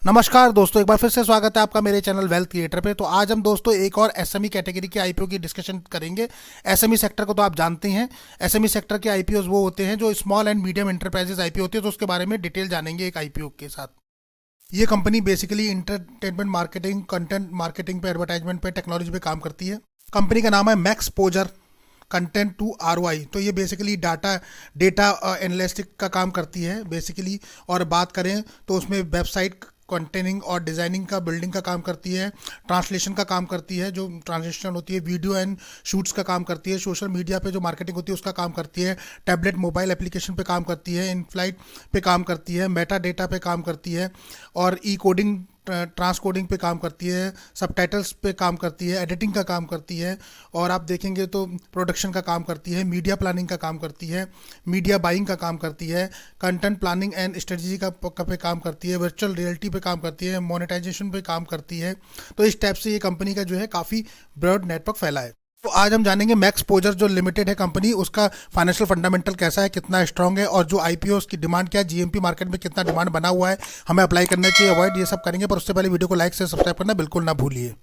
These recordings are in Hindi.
नमस्कार दोस्तों, एक बार फिर से स्वागत है आपका मेरे चैनल वेल्थ क्रिएटर पे। तो आज हम दोस्तों एक और एसएमई कैटेगरी के आईपीओ की डिस्कशन करेंगे। एसएमई सेक्टर को तो आप जानते हैं। एसएमई सेक्टर के आईपीओ वो होते हैं जो small and medium enterprises IPO होते हैं, तो उसके बारे में डिटेल जानेंगे एक आईपीओ के साथ। ये company basically entertainment marketing, content marketing पे, एडवर्टाइजमेंट पे, टेक्नोलॉजी पे काम करती है। कंपनी का नाम है मैक्सपोजर कंटेंट टू आरओआई। तो ये बेसिकली डाटा डेटा एनालिस्टिक का काम करती है बेसिकली। और बात करें तो उसमें वेबसाइट कंटेनिंग और डिज़ाइनिंग का, बिल्डिंग का काम करती है। ट्रांसलेशन का काम करती है, जो ट्रांसलेशन होती है, वीडियो एंड शूट्स का काम करती है। सोशल मीडिया पे जो मार्केटिंग होती है उसका काम करती है। टैबलेट मोबाइल एप्लीकेशन पे काम करती है। इन फ्लाइट पे काम करती है। मेटा डेटा पे काम करती है। और ई कोडिंग, ट्रांसकोडिंग पे काम करती है। सबटाइटल्स पे काम करती है। एडिटिंग का काम करती है। और आप देखेंगे तो प्रोडक्शन का काम करती है। मीडिया प्लानिंग का काम करती है। मीडिया बाइंग का काम करती है। कंटेंट प्लानिंग एंड स्ट्रेटजी का पे काम करती है। वर्चुअल रियलिटी पे काम करती है। मोनेटाइजेशन पे काम करती है। तो इस टाइप से ये कंपनी का जो है काफ़ी ब्रॉड नेटवर्क फैला है। तो आज हम जानेंगे मैक्सपोजर जो लिमिटेड है कंपनी, उसका फाइनेंशियल फंडामेंटल कैसा है, कितना स्ट्रांग है, और जो आईपीओ की डिमांड क्या है, जीएमपी मार्केट में कितना डिमांड बना हुआ है, हमें अप्लाई करना चाहिए, अवॉइड, ये सब करेंगे। पर उससे पहले वीडियो को लाइक से सब्सक्राइब करना बिल्कुल ना भूलिए।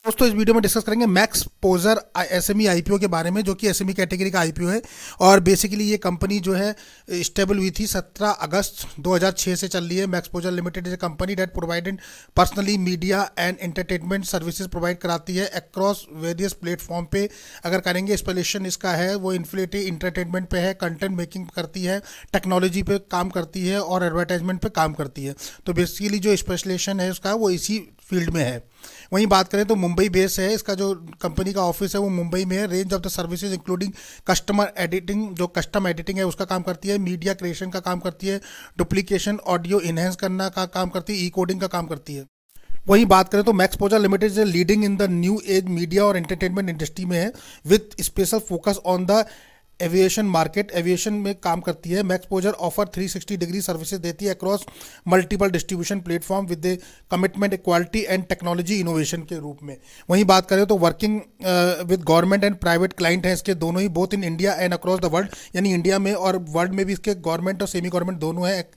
दोस्तों इस वीडियो में डिस्कस करेंगे मैक्सपोजर एसएमई आईपीओ के बारे में, जो कि एसएमई कैटेगरी का आईपीओ है। और बेसिकली ये कंपनी जो है स्टेबल हुई थी 17 अगस्त 2006 से चल रही है। Maxposure limited is a company that provided personally media and entertainment services provide कराती है अक्रॉस वेरियस प्लेटफॉर्म पे। अगर करेंगे स्पेशलाइजेशन इसका है वो इन्फ्लेटिव इंटरटेनमेंट पे है, कंटेंट मेकिंग करती है, टेक्नोलॉजी पे काम करती है और एडवर्टाइजमेंट पे काम करती है। तो बेसिकली जो स्पेशलाइजेशन है उसका वो इसी फील्ड में है। वहीं बात करें तो मुंबई बेस है इसका, जो कंपनी का ऑफिस है वो मुंबई में है। Range of the services including customer editing, जो कस्टम एडिटिंग है उसका काम करती है। मीडिया क्रिएशन का काम करती है। डुप्लीकेशन, ऑडियो इन्हेंस करना का काम करती है। ई कोडिंग का काम करती है। वहीं बात करें तो मैक्सपोजर लिमिटेड से leading in the new age media और एंटरटेनमेंट इंडस्ट्री में है, with special focus on the aviation market. Aviation में काम करती है। मैक्सपोजर ऑफर 360 डिग्री सर्विसेज देती है across multiple distribution platform with the commitment quality and technology innovation के रूप में। वहीं बात करें तो working with government and private client है इसके दोनों ही, both in India and across the world, यानी इंडिया में और वर्ल्ड में भी इसके गवर्नमेंट और सेमी गवर्नमेंट दोनों है।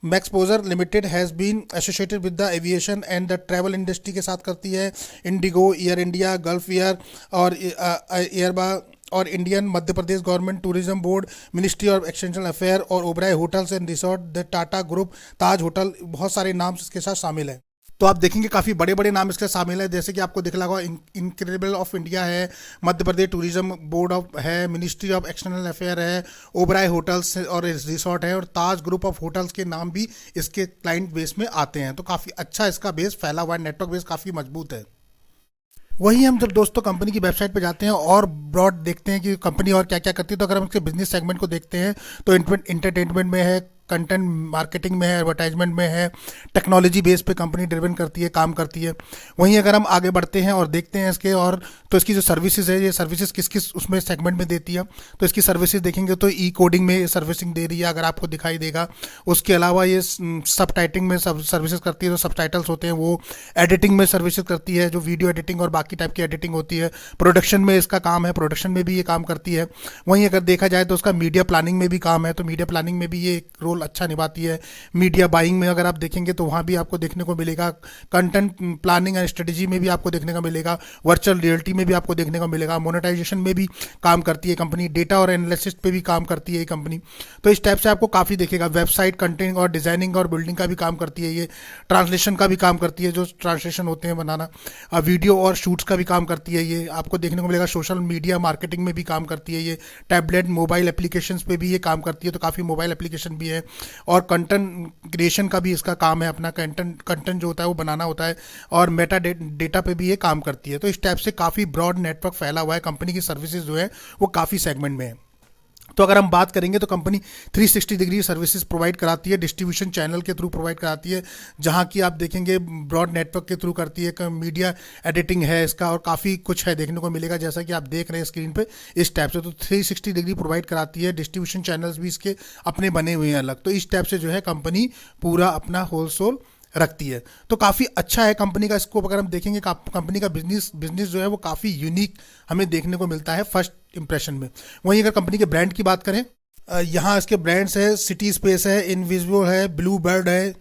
Maxposure limited has been associated with the aviation and the travel industry के साथ करती है। इंडिगो, एयर इंडिया, गल्फ एयर और एयरबा और Indian Madhya Pradesh government tourism board, ministry of external affair और Oberoi hotels and resort, the Tata group, Taj hotel, बहुत सारे नाम इसके साथ शामिल है। तो आप देखेंगे काफ़ी बड़े बड़े नाम इसके शामिल है, जैसे कि आपको दिख रहा होगा इनक्रेडिबल ऑफ इंडिया है, Madhya Pradesh tourism board of है, मिनिस्ट्री ऑफ एक्सटर्नल अफेयर है, ओबराय होटल्स और रिसोर्ट है, और ताज ग्रुप ऑफ होटल्स के नाम भी इसके क्लाइंट बेस में आते हैं। तो काफ़ी अच्छा इसका बेस फैला हुआ है, नेटवर्क बेस काफ़ी मजबूत है। वही हम जब दोस्तों कंपनी की वेबसाइट पे जाते हैं और ब्रॉड देखते हैं कि कंपनी और क्या क्या करती है, तो अगर हम इसके बिजनेस सेगमेंट को देखते हैं तो इंटरटेनमेंट में है, कंटेंट मार्केटिंग में है, एडवर्टाइजमेंट में है, टेक्नोलॉजी बेस पे कंपनी ड्रिवन करती है, काम करती है। वहीं अगर हम आगे बढ़ते हैं और देखते हैं इसके, और तो इसकी जो सर्विसेज है, ये सर्विसेज किस किस उसमें सेगमेंट में देती है, तो इसकी सर्विसेज देखेंगे तो ई कोडिंग में सर्विसिंग दे रही है, अगर आपको दिखाई देगा। उसके अलावा ये सब टाइटिंग में सब सर्विसेज करती है, जो सब टाइटल्स होते हैं वो। एडिटिंग में सर्विसेज करती है, जो वीडियो एडिटिंग और बाकी टाइप की एडिटिंग होती है। प्रोडक्शन में इसका काम है, प्रोडक्शन में भी ये काम करती है। वहीं अगर देखा जाए तो उसका मीडिया प्लानिंग में भी काम है, तो मीडिया प्लानिंग में भी ये एक रोल अच्छा निभाती है। मीडिया बाइंग में अगर आप देखेंगे तो वहाँ भी आपको देखने को मिलेगा। कंटेंट प्लानिंग एंड स्ट्रेटजी में भी आपको देखने को मिलेगा। वर्चुअल रियलिटी में भी आपको देखने को मिलेगा। मोनेटाइजेशन में भी काम करती है कंपनी। डेटा और एनालिसिस पे भी काम करती है ये कंपनी। तो इस टाइप से आपको काफ़ी देखेगा। वेबसाइट कंटेंट और डिजाइनिंग और बिल्डिंग का भी काम करती है ये। ट्रांसलेशन का भी काम करती है, जो ट्रांसलेशन होते हैं बनाना। वीडियो और शूट्स का भी काम करती है ये, आपको देखने को मिलेगा। सोशल मीडिया मार्केटिंग में भी काम करती है ये। टैबलेट मोबाइल एप्लीकेशंस पे भी ये काम करती है, तो काफ़ी मोबाइल एप्लीकेशन भी है। और कंटेंट क्रिएशन का भी इसका काम है, अपना कंटेंट जो होता है वो बनाना होता है। और मेटा डेटा पे भी ये काम करती है। तो इस टाइप से काफ़ी ब्रॉड नेटवर्क फैला हुआ है। कंपनी की सर्विसेज जो है वो काफ़ी सेगमेंट में है। तो अगर हम बात करेंगे तो कंपनी 360 डिग्री सर्विसेज प्रोवाइड कराती है, डिस्ट्रीब्यूशन चैनल के थ्रू प्रोवाइड कराती है, जहां की आप देखेंगे ब्रॉड नेटवर्क के थ्रू करती है। मीडिया एडिटिंग है इसका, और काफ़ी कुछ है देखने को मिलेगा, जैसा कि आप देख रहे हैं स्क्रीन पे इस टाइप से। तो 360 डिग्री प्रोवाइड कराती है। डिस्ट्रीब्यूशन चैनल्स भी इसके अपने बने हुए हैं अलग। तो इस टाइप से जो है कंपनी पूरा अपना होलसेल रखती है। तो काफ़ी अच्छा है कंपनी का स्कोप। अगर हम देखेंगे कंपनी का बिजनेस बिजनेस जो है वो काफ़ी यूनिक हमें देखने को मिलता है फर्स्ट इंप्रेशन में। वहीं अगर कंपनी के ब्रांड की बात करें, यहाँ इसके ब्रांड्स है, सिटी स्पेस है, इनविजिबल है, ब्लू बर्ड है,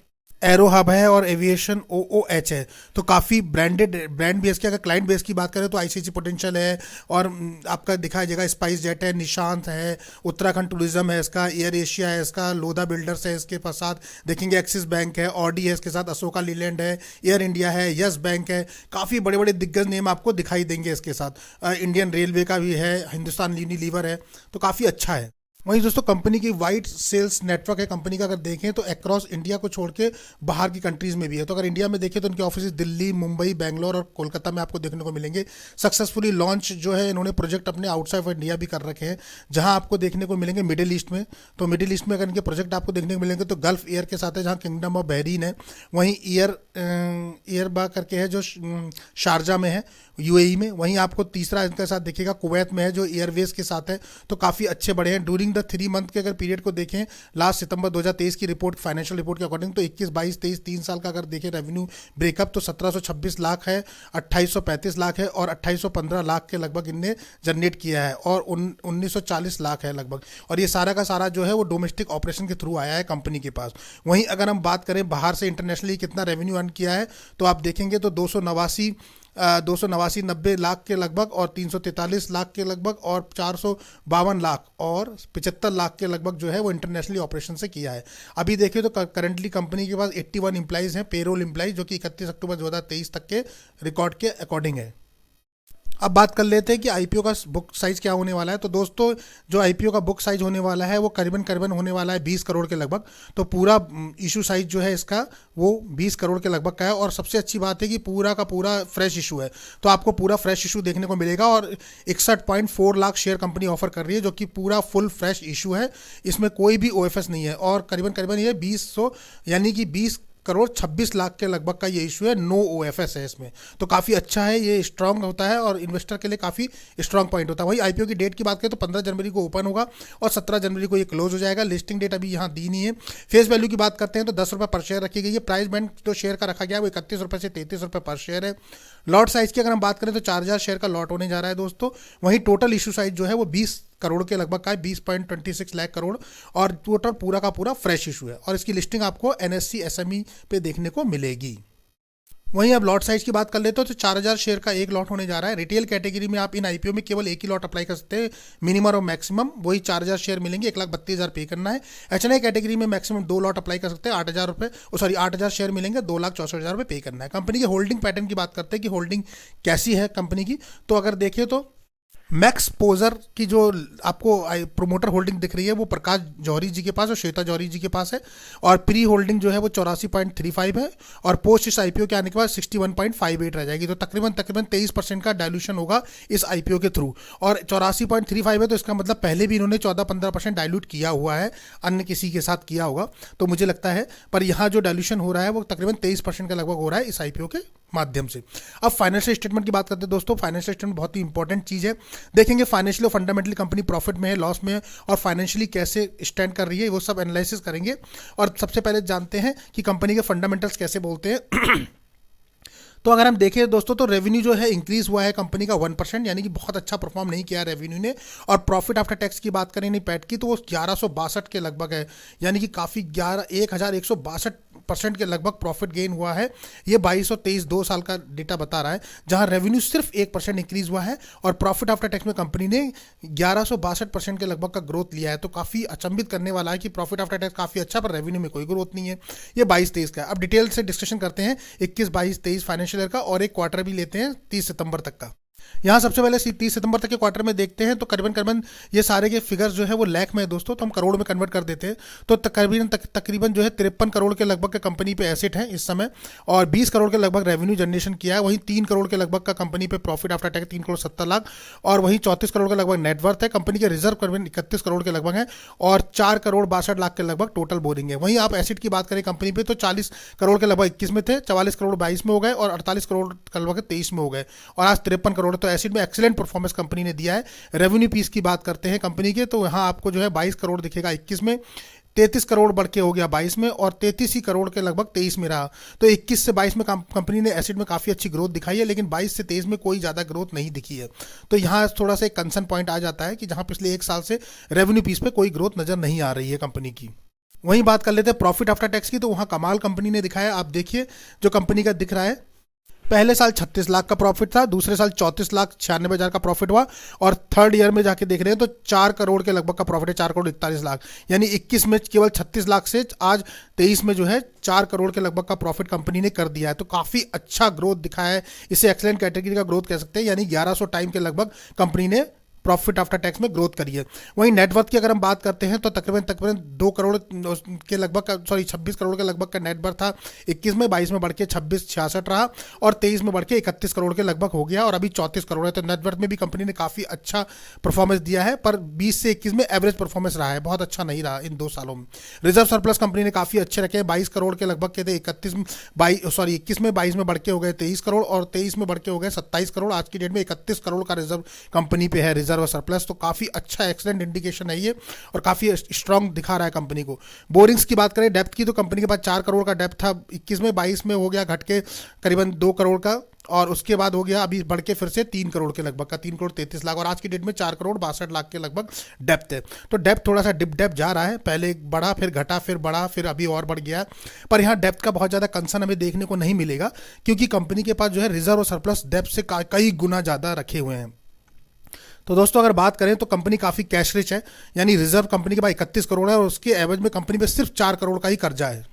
एरो हब है और एविएशन OOH है। तो काफ़ी ब्रांड बेस की, अगर क्लाइंट बेस की बात करें तो ICICI पोटेंशियल है, और आपका दिखाई देगा स्पाइस जेट है, निशांत है, उत्तराखंड टूरिज्म है इसका, एयर एशिया है इसका, लोधा बिल्डर्स है इसके साथ देखेंगे, एक्सिस बैंक है, ऑडी है इसके साथ, अशोका लीलैंड है, एयर इंडिया है, यस बैंक है। काफ़ी बड़े बड़े दिग्गज नेम आपको दिखाई देंगे इसके साथ। इंडियन रेलवे का भी है, हिंदुस्तान यूनिलीवर है, तो काफ़ी अच्छा है। वहीं दोस्तों कंपनी की वाइड सेल्स नेटवर्क है कंपनी का, अगर देखें तो अक्रॉस इंडिया को छोड़ के बाहर की कंट्रीज में भी है। तो अगर इंडिया में देखें तो उनके ऑफिस दिल्ली, मुंबई, बेंगलोर और कोलकाता में आपको देखने को मिलेंगे। सक्सेसफुली लॉन्च जो है इन्होंने प्रोजेक्ट अपने आउटसाइड ऑफ इंडिया भी कर रखे हैं, जहां आपको देखने को मिलेंगे मिडिल ईस्ट में। तो मिडिल ईस्ट में अगर इनके प्रोजेक्ट आपको देखने को मिलेंगे तो गल्फ एयर के साथ है, जहाँ किंगडम ऑफ बहरीन है। वहीं एयरबा करके है जो शारजा में है, UAE में। वहीं आपको तीसरा इनके साथ देखिएगा कुवैत में है, जो एयरवेज के साथ है। तो काफ़ी अच्छे बड़े हैं। ड्यूरिंग द 3 मंथ के अगर पीरियड को देखें, लास्ट सितंबर 2023 की रिपोर्ट, फाइनेंशियल रिपोर्ट के अकॉर्डिंग, तो 21, 22, 23 3 साल का अगर देखें रेवेन्यू ब्रेकअप, तो 1726 लाख है, 2835 लाख है और 2815 लाख के लगभग इनने जनरेट किया है, और 1940 लाख है लगभग। और ये सारा का सारा जो है वो डोमेस्टिक ऑपरेशन के थ्रू आया है कंपनी के पास। वहीं अगर हम बात करें बाहर से इंटरनेशनली कितना रेवेन्यू अर्न किया है, तो आप देखेंगे तो 290 लाख के लगभग, और 343 लाख के लगभग, और 452 लाख और 75 लाख के लगभग जो है वो इंटरनेशनली ऑपरेशन से किया है। अभी देखिए तो करंटली कंपनी के पास 81 एम्प्लॉइज हैं, पेरोल एम्प्लॉइज, जो कि 31 अक्टूबर 2023 तक के रिकॉर्ड के अकॉर्डिंग है। अब बात कर लेते हैं कि IPO का बुक साइज क्या होने वाला है। तो दोस्तों जो IPO का बुक साइज होने वाला है वो करीबन होने वाला है 20 करोड़ के लगभग। तो पूरा इशू साइज जो है इसका वो 20 करोड़ के लगभग का है। और सबसे अच्छी बात है कि पूरा का पूरा फ्रेश इशू है, तो आपको पूरा फ्रेश इशू देखने को मिलेगा। और 61.4 लाख शेयर कंपनी ऑफर कर रही है, जो कि पूरा फुल फ्रेश इशू है, इसमें कोई भी OFS नहीं है। और करीबन ये 20 यानी कि 20 करोड़ 26 लाख के लगभग का ये इशू है, नो OFS है इसमें। तो काफ़ी अच्छा है, ये स्ट्रांग होता है और इन्वेस्टर के लिए काफ़ी स्ट्रांग पॉइंट होता है। वही IPO की डेट की बात करें तो 15 जनवरी को ओपन होगा और 17 जनवरी को ये क्लोज हो जाएगा। लिस्टिंग डेट अभी यहाँ दी नहीं है। फेस वैल्यू की बात करते हैं तो 10 रुपये पर शेयर रखी गई है। प्राइस बैंड जो शेयर का रखा गया है वो 31 रुपये से 33 रुपये पर शेयर है। लॉट साइज की अगर हम बात करें तो 4000 शेयर का लॉट होने जा रहा है दोस्तों। वहीं टोटल इशू साइज जो है वो 20 करोड़ के लगभग का है, 20.26 लाख करोड़, और टोटल पूरा का पूरा फ्रेश इशू है। और इसकी लिस्टिंग आपको NSE SME पे देखने को मिलेगी। वहीं अब लॉट साइज की बात कर लेते हो तो 4000 शेयर का एक लॉट होने जा रहा है। रिटेल कैटेगरी में आप इन IPO में केवल एक ही लॉट अप्लाई कर सकते हैं, मिनिमम और मैक्सिमम वही 4000 शेयर मिलेंगे, 1,32,000 पे करना है। HNI कैटेगरी में मैक्सिमम 2 लॉट अप्लाई कर सकते हैं, 8,000 रुपये, 8,000 शेयर मिलेंगे, 2,64,000 रुपये पे करना है। कंपनी के होल्डिंग पैटर्न की बात करते हैं कि होल्डिंग कैसी है कंपनी की। तो अगर देखें तो मैक्स पोजर की जो आपको प्रोमोटर होल्डिंग दिख रही है वो प्रकाश जौहरी जी के पास और श्वेता जौहरी जी के पास है। और प्री होल्डिंग जो है वो 84.35 है, और पोस्ट इस IPO के आने के बाद 61.58 रह जाएगी। तो तकरीबन 23% का डायल्यूशन होगा इस IPO के थ्रू। और 84.35 है तो इसका मतलब पहले भी इन्होंने 14-15% डायल्यूट किया हुआ है, अन्य किसी के साथ किया होगा तो मुझे लगता है। पर यहाँ जो डायल्यूशन हो रहा है वो तकरीबन 23% के लगभग हो रहा है इस IPO के माध्यम से। अब फाइनेंशियल स्टेटमेंट की बात करते हैं दोस्तों। फाइनेंशियल स्टेटमेंट बहुत ही इंपॉर्टेंट चीज़ है। देखेंगे फाइनेंशियली फंडामेंटली कंपनी प्रॉफिट में है, लॉस में है, और फाइनेंशियली कैसे स्टैंड कर रही है वो सब एनालिसिस करेंगे। और सबसे पहले जानते हैं कि कंपनी के फंडामेंटल्स कैसे बोलते हैं। तो अगर हम देखें दोस्तों तो रेवेन्यू जो है इंक्रीज हुआ है कंपनी का 1%, यानी कि बहुत अच्छा परफॉर्म नहीं किया रेवेन्यू ने। और प्रॉफिट आफ्टर टैक्स की बात करें नहीं पैट की, तो वो 1162 के लगभग है, यानी कि काफ़ी 1162% के लगभग प्रॉफिट गेन हुआ है। ये 22-23 2 साल का डेटा बता रहा है, जहां रेवेन्यू सिर्फ 1% इंक्रीज हुआ है और प्रॉफिट आफ्टर टैक्स में कंपनी ने 1162% के लगभग का ग्रोथ लिया है। तो काफ़ी अचंभित करने वाला है कि प्रॉफिट आफ्टर टैक्स काफ़ी अच्छा पर रेवेन्यू में कोई ग्रोथ नहीं है। ये 22-23 का है। अब डिटेल से डिस्कशन करते हैं 21-22-23 फाइनेंशियल ईयर का, और एक क्वार्टर भी लेते हैं 30 सितंबर तक का। यहाँ सबसे पहले 30 सितंबर तक के क्वार्टर में देखते हैं तो करीबन ये सारे के फिगर्स जो है वो लाख में है दोस्तों, तो हम करोड़ में कन्वर्ट कर देते हैं। तो तकरीबन जो है 53 करोड़ के लगभग के कंपनी पे एसेट है इस समय, और 20 करोड़ के लगभग रेवेन्यू जनरेशन किया है। वहीं 3 करोड़ के लगभग का कंपनी पे profit after tax 3 crore 70 lakh, और वहीं 34 करोड़ के लगभग नेटवर्थ है। कंपनी के रिजर्व करीबन 31 करोड़ के लगभग है, और 4 करोड़ 62 लाख के लगभग टोटल बोरिंग है। वहीं आप एसेट की बात करें कंपनी पे तो 40 करोड़ के लगभग 21 में थे, 44 करोड़ 22 में हो गए, और 48 करोड़ के लगभग 23 में हो गए, और आज 53 करोड़। तो एसेट में एक्सीलेंट परफॉर्मेंस कंपनी ने दिया है। रेवेन्यू पीस की बात करते हैं कंपनी के, तो यहाँ आपको जो है 22 करोड़ दिखेगा 21 में, 33 करोड़ बढ़ के हो गया 22 में, और 33 ही करोड़ के लगभग 23 में रहा। तो 21 से 22 में कंपनी ने एसेट में काफ़ी अच्छी ग्रोथ दिखाई है, लेकिन 22 से 23 में कोई ज़्यादा ग्रोथ नहीं दिखी है। तो यहाँ थोड़ा सा एक कंसर्न पॉइंट आ जाता है कि जहाँ पिछले 1 साल से रेवेन्यू पीस पे कोई ग्रोथ नज़र नहीं आ रही है कंपनी की। वहीं बात कर लेते हैं प्रॉफिट आफ्टर टैक्स की, तो वहाँ कमाल कंपनी ने दिखाया। आप देखिए जो कंपनी का दिख रहा है, पहले साल 36 लाख का प्रॉफिट था, दूसरे साल 34,96,000 का प्रॉफिट हुआ, और थर्ड ईयर में जाके देख रहे हैं तो 4 करोड़ के लगभग का प्रॉफिट है, 4 करोड़ 41 लाख। यानी 21 में केवल 36 लाख से आज 23 में जो है 4 करोड़ के लगभग का प्रॉफिट कंपनी ने कर दिया है। तो काफ़ी अच्छा ग्रोथ दिखाया है, इसे एक्सेलेंट कैटेगरी का ग्रोथ कह सकते हैं। यानी 1100 टाइम के लगभग कंपनी ने प्रॉफिट आफ्टर टैक्स में ग्रोथ करी है। वहीं नेटवर्थ की अगर हम बात करते हैं तो तकरीबन तकरीबन 2 करोड़ के लगभग का, सॉरी 26 करोड़ के लगभग का नेटवर्थ था 21 में, 22 में बढ़ के 26,66 रहा, और 23 में बढ़ के 31 करोड़ के लगभग हो गया, और अभी 34 करोड़ है। तो नेटवर्थ में भी कंपनी ने काफ़ी अच्छा परफॉर्मेंस दिया है, पर 20 से 21 में एवरेज परफॉर्मेंस रहा है, बहुत अच्छा नहीं रहा इन 2 सालों में। रिजर्व सरप्लस कंपनी ने काफ़ी अच्छे रखे हैं, 22 करोड़ के लगभग के थे 21 में, 22 में बढ़ के हो गए 23 करोड़, और 23 में बढ़ के हो गए 27 करोड़। आज की डेट में 31 करोड़ का रिजर्व कंपनी पे है, रिजर्व सरप्लस। तो काफ़ी अच्छा एक्सीलेंट इंडिकेशन है ये, और काफ़ी स्ट्रांग दिखा रहा है कंपनी को। बोरिंग्स की बात करें डेप्थ की, तो कंपनी के पास 4 करोड़ का डेप्थ था 21 में, 22 में हो गया घट के करीबन 2 करोड़ का, और उसके बाद हो गया अभी बढ़ के फिर से 3 करोड़ के लगभग का, 3 करोड़ 33 लाख, और आज की डेट में 4 करोड़ 62 लाख के लगभग डेप्थ है। तो डेप्थ थोड़ा सा डेप्थ जा रहा है, पहले बढ़ा फिर घटा फिर बढ़ा फिर अभी और बढ़ गया है, पर यहाँ डेप्थ का बहुत ज़्यादा कंसर्न हमें देखने को नहीं मिलेगा, क्योंकि कंपनी के पास जो है रिजर्व और सरप्लस डेप्थ से कई गुना ज़्यादा रखे हुए हैं। तो दोस्तों अगर बात करें तो कंपनी काफ़ी कैश रिच है, यानी रिजर्व कंपनी के पास 31 करोड़ है, और उसके एवरेज में कंपनी पे सिर्फ 4 करोड़ का ही कर्जा है।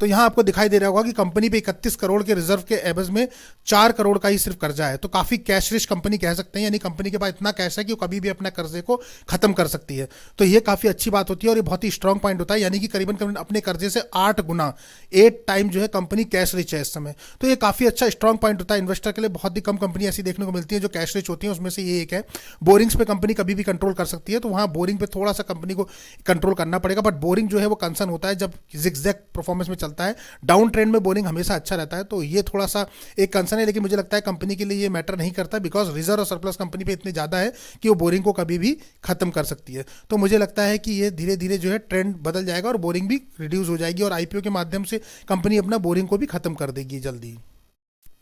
तो यहाँ आपको दिखाई दे रहा होगा कि कंपनी पे 31 करोड़ के रिजर्व के एवज में 4 करोड़ का ही सिर्फ कर्जा है। तो काफ़ी कैश रिच कंपनी कह सकते हैं, यानी कंपनी के पास इतना कैश है कि वो कभी भी अपने कर्जे को खत्म कर सकती है। तो ये काफ़ी अच्छी बात होती है, और ये बहुत ही स्ट्रॉन्ग पॉइंट होता है, यानी कि करीबन करीबन अपने कर्जे से 8 गुना 8 टाइम जो है कंपनी कैश रिच है इस समय। तो ये काफ़ी अच्छा स्ट्रॉन्ग पॉइंट होता है इन्वेस्टर के लिए। बहुत ही कम कंपनी ऐसी देखने को मिलती है जो कैश रिच होती है, उसमें से ये एक है। बोरिंग्स पे कंपनी कभी भी कंट्रोल कर सकती है, तो वहाँ बोरिंग पे थोड़ा सा कंपनी को कंट्रोल करना पड़ेगा, बट बोरिंग जो है वो कंसर्न होता है जब जिगजैग परफॉर्मेंस में चलता है। डाउन ट्रेंड में बोरिंग हमेशा अच्छा रहता है, तो ये थोड़ा सा एक कंसर्न है, लेकिन मुझे लगता है कंपनी के लिए ये मैटर नहीं करता, बिकॉज रिजर्व और सरप्लस कंपनी पे इतने ज़्यादा है कि वो बोरिंग को कभी भी खत्म कर सकती है। तो मुझे लगता है कि ये धीरे धीरे जो है ट्रेंड बदल जाएगा, और बोरिंग भी रिड्यूस हो जाएगी, और आईपीओ के माध्यम से कंपनी अपना बोरिंग को भी खत्म कर देगी जल्दी।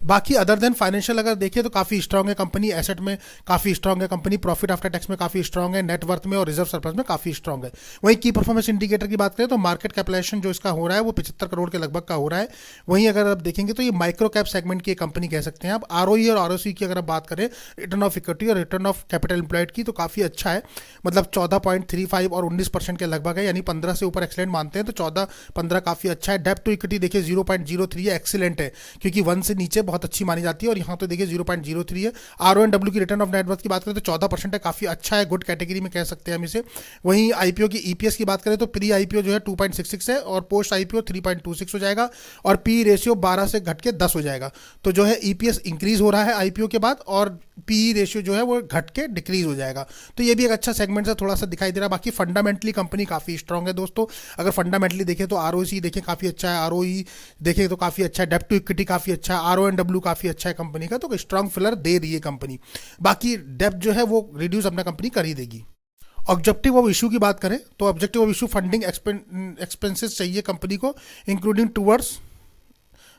बाकी अदर देन फाइनेंशियल अगर देखिए तो काफ़ी स्ट्रांग है कंपनी, एसेट में काफ़ी स्ट्रांग है कंपनी, प्रॉफिट आफ्टर टैक्स में काफ़ी स्ट्रांग है, नेटवर्थ में और रिजर्व सरप्लस में काफ़ी स्ट्रांग है। वहीं की परफॉर्मेंस इंडिकेटर की बात करें तो मार्केट कैपिटलाइजेशन जो इसका हो रहा है वो 75 करोड़ के लगभग का हो रहा है। वहीं अगर आप देखेंगे तो ये माइक्रो कैप सेगमेंट की कंपनी कह सकते हैं आप। आरओई और आरओसी की अगर आप बात करें, रिटर्न ऑफ इक्विटी और रिटर्न ऑफ कैपिटल एम्प्लॉयड की, तो काफ़ी अच्छा है, मतलब 14.35 और 19% के लगभग है, यानी 15 से ऊपर एक्सीलेंट मानते हैं, तो 14-15 काफ़ी अच्छा है। डेप्ट टू इक्विटी देखिए 0.03 है, एक्सीलेंट है, क्योंकि 1 से नीचे बहुत अच्छी मानी जाती है, और यहाँ तो देखिए 0.03 है। आरओएनडब्ल्यू की रिटर्न ऑफ नेटवर्थ की बात करें तो 14% है, काफ़ी अच्छा है, गुड कैटेगरी में कह सकते हैं हम इसे। वहीं आईपीओ की ईपीएस की बात करें तो प्री आईपीओ जो है 2.66 है, और पोस्ट आईपीओ 3.26 हो जाएगा, और पी रेशियो 12 से घट के 10 हो जाएगा। तो जो है ईपीएस इंक्रीज हो रहा है आईपीओ के बाद, और पी रेशियो जो है वो घट के डिक्रीज हो जाएगा। तो ये भी एक अच्छा सेगमेंट से थोड़ा सा दिखाई दे रहा है। बाकी फंडामेंटली कंपनी काफ़ी स्ट्रांग है दोस्तों। अगर फंडामेंटली देखें तो आरओसी देखें काफ़ी अच्छा है, आरओई देखें तो काफ़ी अच्छा है, डेप्ट टू इक्विटी काफ़ी अच्छा है, आरओएनडब्ल्यू काफ़ी अच्छा है कंपनी का, तो स्ट्रांग फिलर दे रही है कंपनी। बाकी डेप्ट जो है वो रिड्यूस अपना कंपनी कर ही देगी। ऑब्जेक्टिव ऑफ इशू की बात करें तो objective of issue funding expenses चाहिए कंपनी को, including towards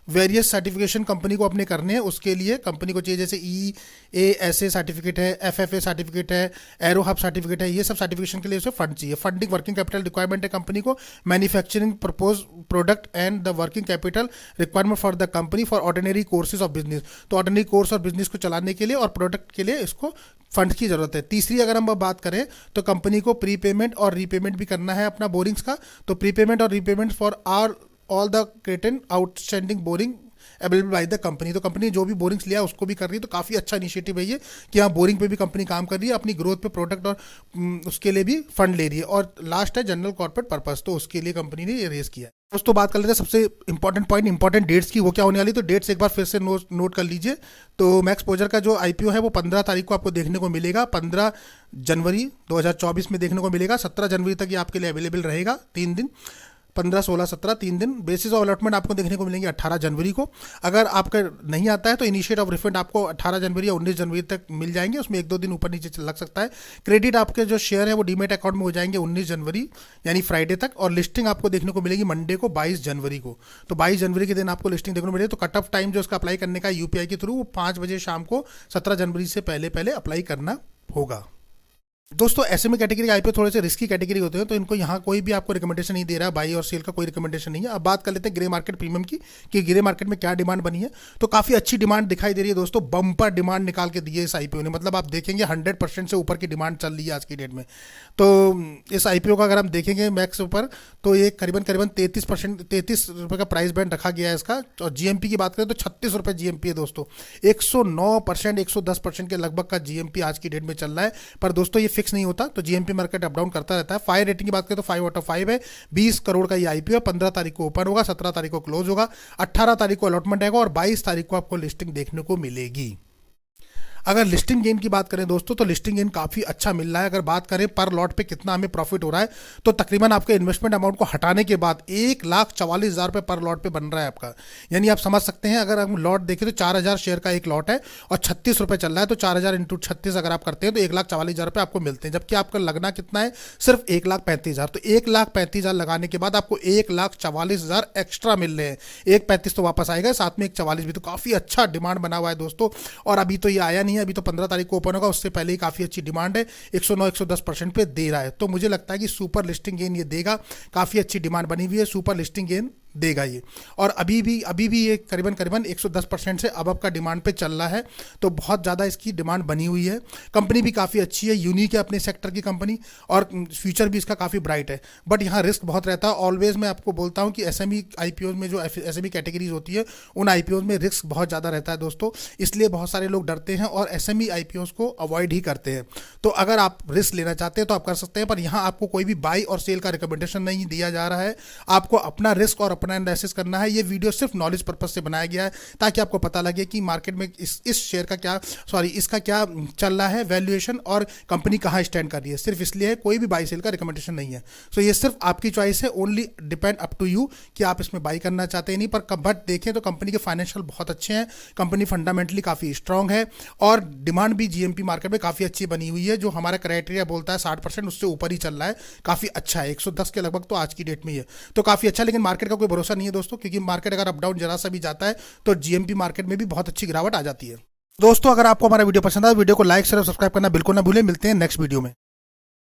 various certification company को अपने करने हैं। उसके लिए कंपनी को चाहिए जैसे EASA सर्टिफिकेट है, FFA सर्टिफिकेट है, एरो हब सर्टिफिकेट है, ये सब सर्टिफिकेशन के लिए उसे फंड चाहिए। फंडिंग वर्किंग कैपिटल रिक्वायरमेंट है कंपनी को, manufacturing propose product and the working capital requirement for the company for ordinary courses of business. तो ऑर्डिनरी कोर्स और बिजनेस को चलाने के लिए और प्रोडक्ट के लिए इसको फंड की जरूरत है। तीसरी अगर हम बात करें तो कंपनी को प्रीपेमेंट और रीपेमेंट भी करना है अपना बोरिंग्स का। तो प्रीपेमेंट और repayment for all the certain outstanding borrowing available by the company. तो कंपनी जो भी बोरिंग्स लिया उसको भी कर रही है, तो काफ़ी अच्छा इनिशिएटिव है ये कि हाँ बोरिंग पे भी कंपनी काम कर रही है, अपनी ग्रोथ पे प्रोडक्ट और उसके लिए भी फंड ले रही है। और लास्ट है जनरल कॉर्पोरेट पर्पस, तो उसके लिए कंपनी ने ये रेस किया है। दोस्तों बात कर लेते हैं सबसे इंपॉर्टेंट पॉइंट, इंपॉर्टेंट डेट्स की, वो क्या होने वाली। तो डेट्स एक बार फिर से नोट कर लीजिए। तो मैक्स पोजर का जो आईपीओ है वो 15 तारीख को आपको देखने को मिलेगा, 15 जनवरी 2024 में देखने को मिलेगा। 17 जनवरी तक ये आपके लिए अवेलेबल रहेगा, 3 दिन, 15, 16, 17 3 दिन। बेसिस ऑफ अलॉटमेंट आपको देखने को मिलेंगे 18 जनवरी को। अगर आपका नहीं आता है तो इनिशिएट ऑफ रिफंड आपको 18 जनवरी या 19 जनवरी तक मिल जाएंगे, उसमें 1-2 दिन ऊपर नीचे लग सकता है। क्रेडिट आपके जो शेयर है वो डीमेट अकाउंट में हो जाएंगे 19 जनवरी यानी फ्राइडे तक, और लिस्टिंग आपको देखने को मिलेगी मंडे को 22 जनवरी को। तो 22 जनवरी के दिन आपको लिस्टिंग देखने को मिलेगी। तो कट ऑफ टाइम जो उसका अप्लाई करने का यूपीआई के थ्रू वो 5 बजे शाम को 17 जनवरी से पहले अप्लाई करना होगा। दोस्तों एसएमई कैटेगरी के आईपीओ थोड़े से रिस्की कैटेगरी होते हैं, तो इनको यहाँ कोई भी आपको रिकमेंडेशन नहीं दे रहा है, बाई और सेल का कोई रिकमेंडेशन नहीं है। अब बात कर लेते हैं ग्रे मार्केट प्रीमियम की कि ग्रे मार्केट में क्या डिमांड बनी है। तो काफ़ी अच्छी डिमांड दिखाई दे रही है दोस्तों, बम्पर डिमांड निकाल के दी है इस आईपीओ ने। मतलब आप देखेंगे 100% से ऊपर की डिमांड चल रही है आज की डेट में। तो इस आईपीओ का अगर हम देखेंगे मैक्स ऊपर, तो ये करीबन करीबन 33 रुपये का प्राइस बैंड रखा गया है इसका। और जीएमपी की बात करें तो 36 रुपये जीएमपी है दोस्तों। 109%, 110% के लगभग का जीएमपी आज की डेट में चल रहा है। पर दोस्तों ये फिक्स नहीं होता, तो जीएमपी मार्केट अप डाउन करता रहता है। 5 रेटिंग की बात करें तो 5/5 है। 20 करोड़ का ये आईपीओ है। 15 तारीख को ओपन होगा, 17 तारीख को क्लोज होगा, 18 तारीख को अलॉटमेंट आएगा और 22 तारीख को आपको लिस्टिंग देखने को मिलेगी। अगर लिस्टिंग गेन की बात करें दोस्तों, तो लिस्टिंग गेन काफ़ी अच्छा मिल रहा है। अगर बात करें पर लॉट पे कितना हमें प्रॉफिट हो रहा है, तो तकरीबन आपके इन्वेस्टमेंट अमाउंट को हटाने के बाद 1,44,000 रुपये पर लॉट पे बन रहा है आपका। यानी आप समझ सकते हैं, अगर हम लॉट देखें तो 4,000 शेयर का एक लॉट है और 36 रुपये चल रहा है। तो 4,000 इंटू 36 अगर आप करते हैं तो 1,44,000 रुपये आपको मिलते हैं। जबकि आपका लगना कितना है, सिर्फ 1,35,000। तो 1,35,000 लगाने के बाद आपको 1,44,000 एक्स्ट्रा मिल रहे हैं। 1,35,000 तो वापस आएगा, साथ में 1,44,000 भी। तो काफ़ी अच्छा डिमांड बना हुआ है दोस्तों। और अभी तो ये आया नहीं है, अभी तो 15 तारीख को ओपन होगा, उससे पहले ही काफ़ी अच्छी डिमांड है। 109-110% पे दे रहा है। तो मुझे लगता है कि सुपर लिस्टिंग गेन ये देगा। काफ़ी अच्छी डिमांड बनी हुई है, सुपर लिस्टिंग गेन देगा ये। और अभी भी ये करीबन 110% से अबव का डिमांड पे चल रहा है। तो बहुत ज़्यादा इसकी डिमांड बनी हुई है। कंपनी भी काफ़ी अच्छी है, यूनिक है अपने सेक्टर की कंपनी, और फ्यूचर भी इसका काफ़ी ब्राइट है। बट यहाँ रिस्क बहुत रहता है। ऑलवेज मैं आपको बोलता हूँ कि एसएमई आईपीओ में जो एसएमई कैटेगरीज होती है, उन आईपीओ में रिस्क बहुत ज़्यादा रहता है दोस्तों। इसलिए बहुत सारे लोग डरते हैं और एसएमई आईपीओ को अवॉइड ही करते हैं। तो अगर आप रिस्क लेना चाहते हैं तो आप कर सकते हैं, पर यहाँ आपको कोई भी बाई और सेल का रिकमेंडेशन नहीं दिया जा रहा है। आपको अपना रिस्क और अपना एनालिसिस करना है। ये वीडियो सिर्फ नॉलेज पर्पज से बनाया गया है, ताकि आपको पता लगे कि मार्केट में इस शेयर का क्या, इसका क्या चल रहा है वैल्यूएशन, और कंपनी कहाँ स्टैंड कर रही है। सिर्फ इसलिए है, कोई भी बाई सेल का रिकमेंडेशन नहीं है। सो ये सिर्फ आपकी चॉइस है, only depend up to you कि आप इसमें बाई करना चाहते हैं नहीं। पर बट देखें तो कंपनी के फाइनेंशियल बहुत अच्छे हैं, कंपनी फंडामेंटली काफ़ी स्ट्रांग है, और डिमांड भी जीएमपी मार्केट में काफ़ी अच्छी बनी हुई है। जो हमारा क्राइटेरिया बोलता है 60%, उससे ऊपर ही चल रहा है। काफ़ी अच्छा है, 110 के लगभग तो आज की डेट में ही है। तो काफ़ी अच्छा, लेकिन मार्केट का कोई भरोसा नहीं है दोस्तों, क्योंकि मार्केट अगर अप डाउन जरा सा भी जाता है तो जीएमपी मार्केट में भी बहुत अच्छी गिरावट आ जाती है। दोस्तों अगर आपको हमारा वीडियो पसंद आए, वीडियो को लाइक शेयर और सब्सक्राइब करना बिल्कुल ना भूलें। मिलते हैं नेक्स्ट वीडियो में।